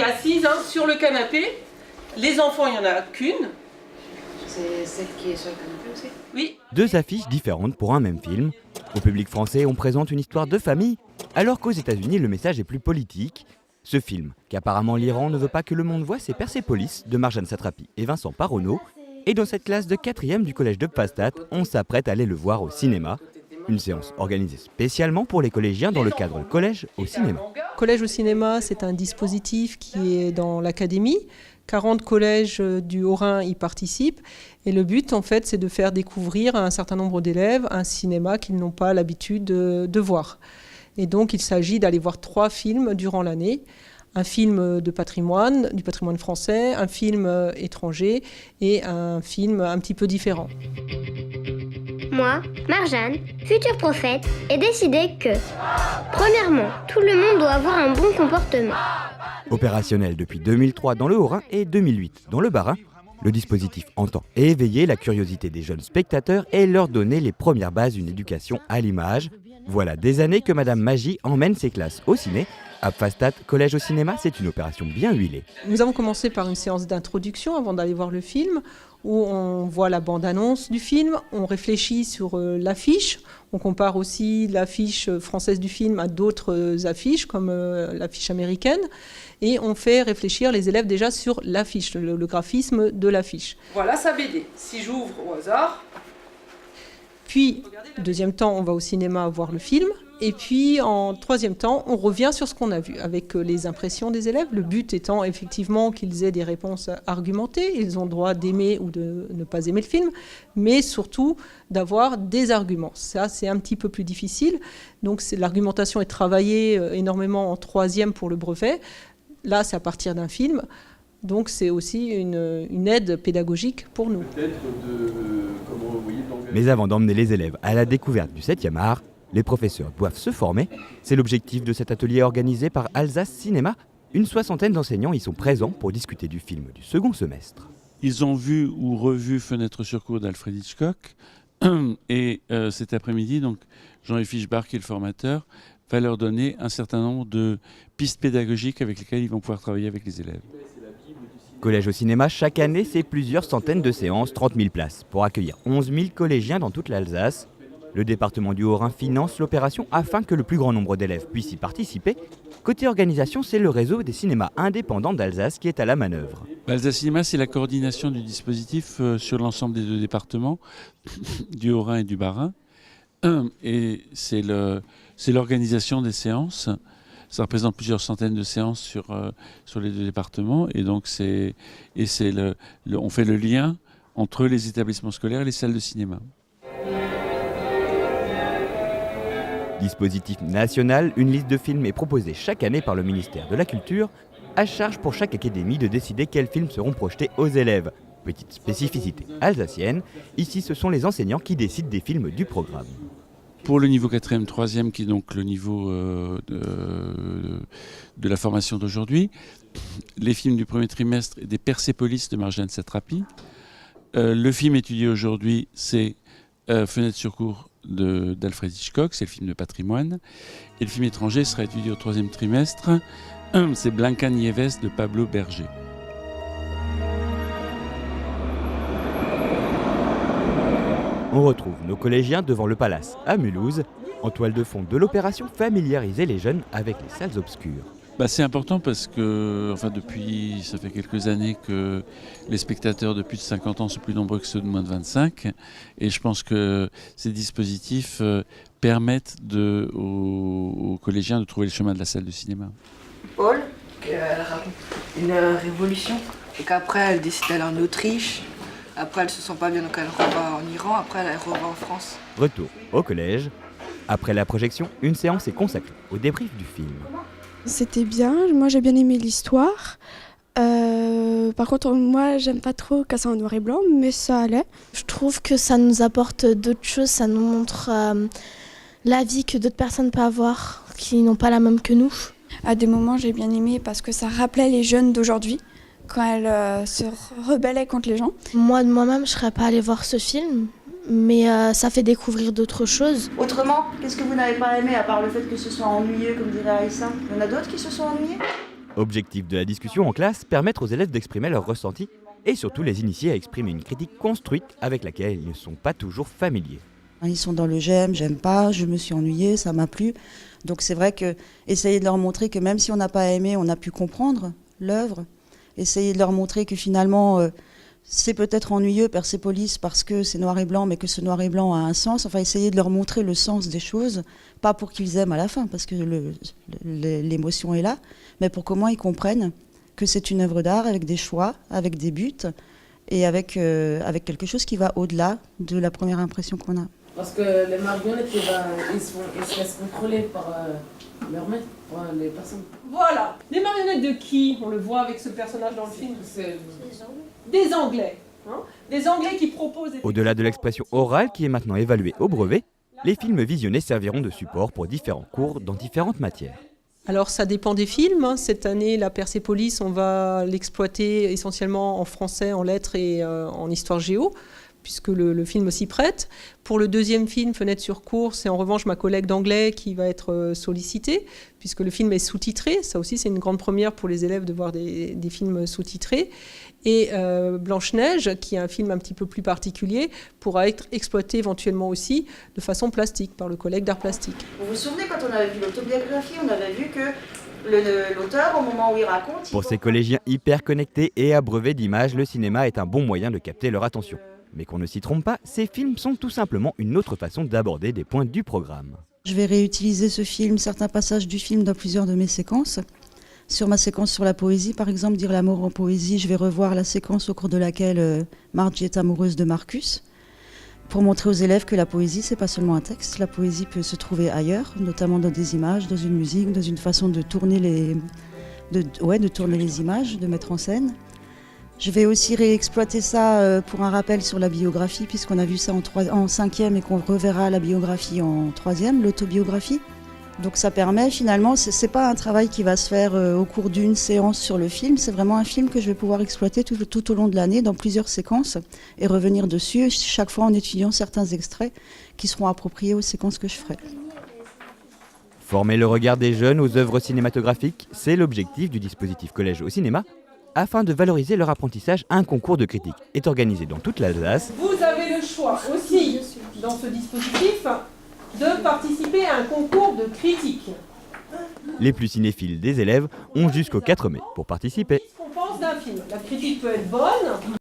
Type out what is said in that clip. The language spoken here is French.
qui est assise sur le canapé. Les enfants, il n'y en a qu'une. C'est celle qui est sur le canapé aussi ? Oui. 2 affiches différentes pour un même film. Au public français, on présente une histoire de famille, alors qu'aux États-Unis, le message est plus politique. Ce film, qu'apparemment l'Iran ne veut pas que le monde voit, c'est Persépolis de Marjane Satrapi et Vincent Paronneau. Et dans cette classe de 4e du collège de Pfastatt, on s'apprête à aller le voir au cinéma. Une séance organisée spécialement pour les collégiens dans le cadre collège au cinéma. Collège au cinéma, c'est un dispositif qui est dans l'académie. 40 collèges du Haut-Rhin y participent. Et le but, en fait, c'est de faire découvrir à un certain nombre d'élèves un cinéma qu'ils n'ont pas l'habitude de voir. Et donc, il s'agit d'aller voir 3 films durant l'année. Un film de patrimoine, du patrimoine français, un film étranger et un film un petit peu différent. Moi, Marjane, future prophète, ai décidé que, premièrement, tout le monde doit avoir un bon comportement. Opérationnel depuis 2003 dans le Haut-Rhin et 2008 dans le Bas-Rhin, le dispositif entend éveiller la curiosité des jeunes spectateurs et leur donner les premières bases d'une éducation à l'image. Voilà des années que Madame Magie emmène ses classes au ciné. À Pfastatt, collège au cinéma, c'est une opération bien huilée. Nous avons commencé par une séance d'introduction avant d'aller voir le film, où on voit la bande-annonce du film, on réfléchit sur l'affiche, on compare aussi l'affiche française du film à d'autres affiches, comme l'affiche américaine, et on fait réfléchir les élèves déjà sur l'affiche, le graphisme de l'affiche. Voilà sa BD. Si j'ouvre au hasard. Puis, deuxième temps, on va au cinéma voir le film. Et puis, en troisième temps, on revient sur ce qu'on a vu, avec les impressions des élèves. Le but étant effectivement qu'ils aient des réponses argumentées. Ils ont le droit d'aimer ou de ne pas aimer le film, mais surtout d'avoir des arguments. Ça, c'est un petit peu plus difficile. Donc, l'argumentation est travaillée énormément en troisième pour le brevet. Là, c'est à partir d'un film. Donc, c'est aussi une aide pédagogique pour nous. Mais avant d'emmener les élèves à la découverte du 7e art, les professeurs doivent se former. C'est l'objectif de cet atelier organisé par Alsace Cinéma. Une 60aine d'enseignants y sont présents pour discuter du film du second semestre. Ils ont vu ou revu Fenêtre sur cour d'Alfred Hitchcock. Et cet après-midi, donc, Jean-Yves Fischbach, qui est le formateur, va leur donner un certain nombre de pistes pédagogiques avec lesquelles ils vont pouvoir travailler avec les élèves. Collège au cinéma, chaque année, c'est plusieurs centaines de séances, 30 000 places, pour accueillir 11 000 collégiens dans toute l'Alsace. Le département du Haut-Rhin finance l'opération afin que le plus grand nombre d'élèves puissent y participer. Côté organisation, c'est le réseau des cinémas indépendants d'Alsace qui est à la manœuvre. Alsace Cinéma, c'est la coordination du dispositif sur l'ensemble des 2 départements, du Haut-Rhin et du Bas-Rhin. Et c'est l'organisation des séances. Ça représente plusieurs centaines de séances sur les 2 départements. Et donc, on fait le lien entre les établissements scolaires et les salles de cinéma. Dispositif national, une liste de films est proposée chaque année par le ministère de la Culture, à charge pour chaque académie de décider quels films seront projetés aux élèves. Petite spécificité alsacienne, ici ce sont les enseignants qui décident des films du programme. Pour le niveau 4e, 3e, qui est donc le niveau de la formation d'aujourd'hui, les films du premier trimestre et des Persépolis de Marjane Satrapi. Le film étudié aujourd'hui, c'est Fenêtre sur cour d'Alfred Hitchcock, c'est le film de patrimoine. Et le film étranger sera étudié au 3e trimestre, c'est Blanca Nieves de Pablo Berger. On retrouve nos collégiens devant le Palace à Mulhouse, en toile de fond de l'opération familiariser les jeunes avec les salles obscures. C'est important parce que, ça fait quelques années que les spectateurs de plus de 50 ans sont plus nombreux que ceux de moins de 25. Et je pense que ces dispositifs permettent aux collégiens de trouver le chemin de la salle de cinéma. Paul, elle raconte une révolution et qu'après elle décide d'aller en Autriche. Après elle se sent pas bien donc elle revient en Iran. Après elle revient en France. Retour au collège. Après la projection, une séance est consacrée au débrief du film. C'était bien, moi j'ai bien aimé l'histoire. Par contre, moi j'aime pas trop quand c'est en noir et blanc, mais ça allait. Je trouve que ça nous apporte d'autres choses, ça nous montre la vie que d'autres personnes peuvent avoir, qui n'ont pas la même que nous. À des moments j'ai bien aimé parce que ça rappelait les jeunes d'aujourd'hui, quand elles se rebellaient contre les gens. Moi, de moi-même, je serais pas allée voir ce film. Mais ça fait découvrir d'autres choses. Autrement, qu'est-ce que vous n'avez pas aimé, à part le fait que ce soit ennuyeux, comme dirait Aïssa ? Il y en a d'autres qui se sont ennuyés ? Objectif de la discussion en classe, permettre aux élèves d'exprimer leurs ressentis et surtout les initier à exprimer une critique construite avec laquelle ils ne sont pas toujours familiers. Ils sont dans le j'aime pas, je me suis ennuyée, ça m'a plu. Donc c'est vrai que essayer de leur montrer que même si on n'a pas aimé, on a pu comprendre l'œuvre. Essayer de leur montrer que finalement c'est peut-être ennuyeux Persépolis parce que c'est noir et blanc, mais que ce noir et blanc a un sens. Enfin, essayer de leur montrer le sens des choses, pas pour qu'ils aiment à la fin, parce que l'émotion est là, mais pour qu'au moins ils comprennent que c'est une œuvre d'art avec des choix, avec des buts et avec quelque chose qui va au-delà de la première impression qu'on a. Parce que les marionnettes, ils se laissent contrôler par leur maître, les personnes. Voilà. Les marionnettes de qui? On le voit avec ce personnage dans le film. C'est des Anglais. Hein, des Anglais qui proposent... Au-delà de l'expression orale qui est maintenant évaluée au brevet, les films visionnés serviront de support pour différents cours dans différentes matières. Alors ça dépend des films. Cette année, la Persépolis, on va l'exploiter essentiellement en français, en lettres et en histoire géo, puisque le film s'y prête. Pour le deuxième film, Fenêtre sur cour, c'est en revanche ma collègue d'anglais qui va être sollicitée, puisque le film est sous-titré. Ça aussi, c'est une grande première pour les élèves de voir des films sous-titrés. Et Blanche-Neige, qui est un film un petit peu plus particulier, pourra être exploité éventuellement aussi de façon plastique, par le collègue d'art plastique. Vous vous souvenez, quand on avait vu l'autobiographie, on avait vu que l'auteur, au moment où il raconte... Pour ces collégiens hyper connectés et abreuvés d'images, le cinéma est un bon moyen de capter leur attention. Mais qu'on ne s'y trompe pas, ces films sont tout simplement une autre façon d'aborder des points du programme. Je vais réutiliser ce film, certains passages du film dans plusieurs de mes séquences. Sur ma séquence sur la poésie, par exemple, dire l'amour en poésie, je vais revoir la séquence au cours de laquelle Margie est amoureuse de Marcus, pour montrer aux élèves que la poésie, c'est pas seulement un texte, la poésie peut se trouver ailleurs, notamment dans des images, dans une musique, dans une façon de tourner les images, de mettre en scène. Je vais aussi réexploiter ça pour un rappel sur la biographie, puisqu'on a vu ça en 5e et qu'on reverra la biographie en 3e, l'autobiographie. Donc ça permet finalement, c'est pas un travail qui va se faire au cours d'une séance sur le film, c'est vraiment un film que je vais pouvoir exploiter tout au long de l'année dans plusieurs séquences et revenir dessus, chaque fois en étudiant certains extraits qui seront appropriés aux séquences que je ferai. Former le regard des jeunes aux œuvres cinématographiques, c'est l'objectif du dispositif Collège au cinéma. Afin de valoriser leur apprentissage, un concours de critique est organisé dans toute l'Alsace. Vous avez le choix aussi, dans ce dispositif, de participer à un concours de critique. Les plus cinéphiles des élèves ont jusqu'au 4 mai pour participer. Qu'est-ce qu'on pense d'un film? La critique peut être bonne.